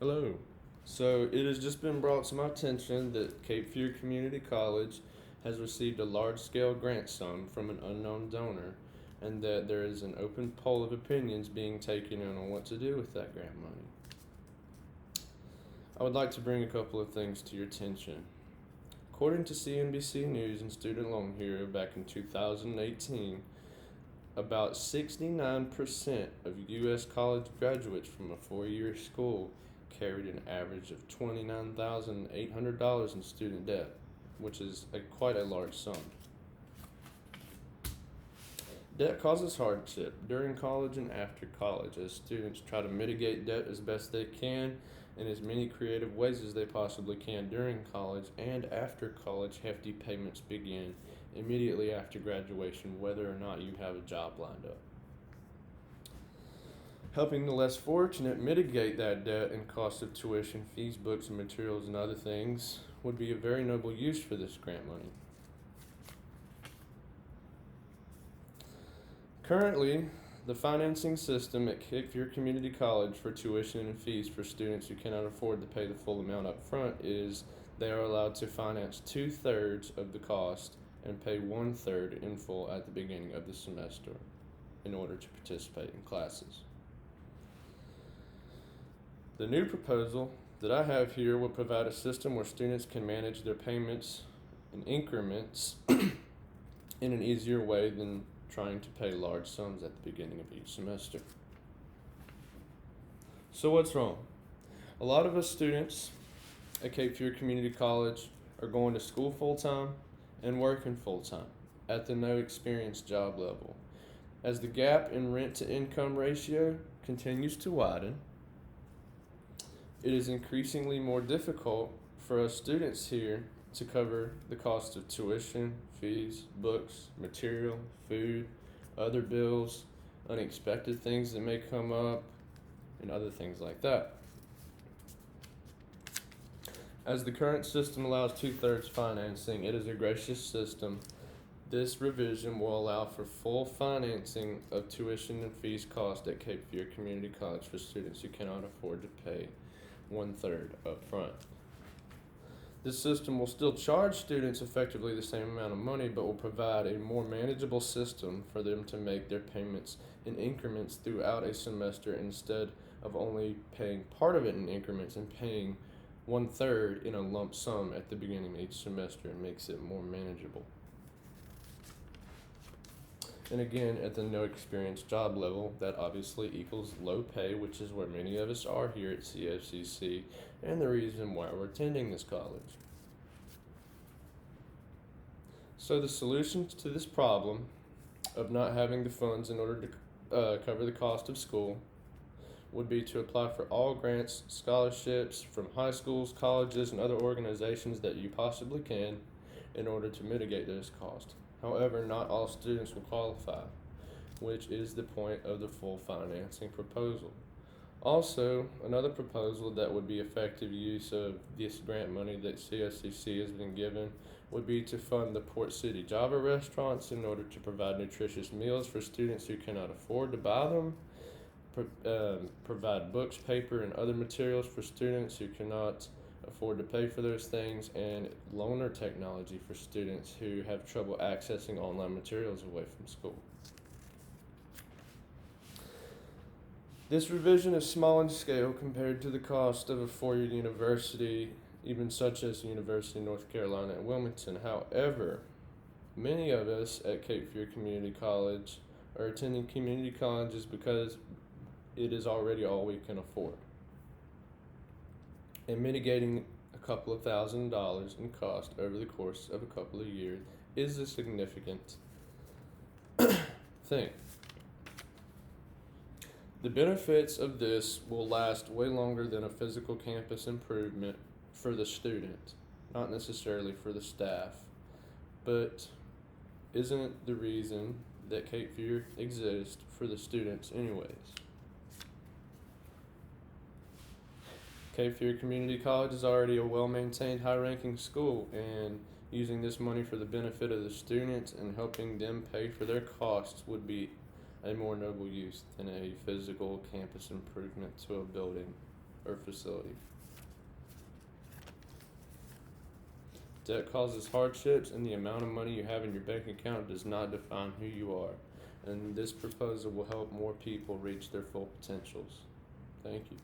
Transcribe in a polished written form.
Hello. So it has just been brought to my attention that Cape Fear Community College has received a large scale grant sum from an unknown donor, and that there is an open poll of opinions being taken on what to do with that grant money. I would like to bring a couple of things to your attention. According to CNBC News and Student Loan Hero back in 2018, about 69% of U.S. college graduates from a 4-year school carried an average of $29,800 in student debt, which is quite a large sum. Debt causes hardship during college and after college as students try to mitigate debt as best they can in as many creative ways as they possibly can during college, and after college, hefty payments begin immediately after graduation, whether or not you have a job lined up. Helping the less fortunate mitigate that debt and cost of tuition, fees, books, and materials, and other things would be a very noble use for this grant money. Currently, the financing system at Cape Fear Community College for tuition and fees for students who cannot afford to pay the full amount up front is they are allowed to finance 2/3 of the cost and pay 1/3 in full at the beginning of the semester in order to participate in classes. The new proposal that I have here will provide a system where students can manage their payments in increments in an easier way than trying to pay large sums at the beginning of each semester. So what's wrong? A lot of us students at Cape Fear Community College are going to school full-time and working full-time at the no experience job level. As the gap in rent to income ratio continues to widen, it is increasingly more difficult for us students here to cover the cost of tuition, fees, books, material, food, other bills, unexpected things that may come up, and other things like that. As the current system allows 2/3 financing, it is a gracious system. This revision will allow for full financing of tuition and fees cost at Cape Fear Community College for students who cannot afford to pay 1/3 up front. This system will still charge students effectively the same amount of money, but will provide a more manageable system for them to make their payments in increments throughout a semester instead of only paying part of it in increments and paying 1/3 in a lump sum at the beginning of each semester. It makes it more manageable. And again, at the no experience job level, that obviously equals low pay, which is where many of us are here at CFCC, and the reason why we're attending this college. So the solution to this problem of not having the funds in order to cover the cost of school would be to apply for all grants, scholarships from high schools, colleges, and other organizations that you possibly can in order to mitigate those costs. However, not all students will qualify, which is the point of the full financing proposal. Also, another proposal that would be effective use of this grant money that CSCC has been given would be to fund the Port City Java restaurants in order to provide nutritious meals for students who cannot afford to buy them, provide books, paper, and other materials for students who cannot afford to pay for those things, and loaner technology for students who have trouble accessing online materials away from school. This revision is small in scale compared to the cost of a 4-year university, even such as the University of North Carolina at Wilmington. However, many of us at Cape Fear Community College are attending community colleges because it is already all we can afford. And mitigating a couple of $1,000s in cost over the course of a couple of years is a significant thing. The benefits of this will last way longer than a physical campus improvement for the student, not necessarily for the staff, but isn't the reason that Cape Fear exists for the students anyways. Cape Fear Community College is already a well-maintained, high-ranking school, and using this money for the benefit of the students and helping them pay for their costs would be a more noble use than a physical campus improvement to a building or facility. Debt causes hardships, and the amount of money you have in your bank account does not define who you are. And this proposal will help more people reach their full potentials. Thank you.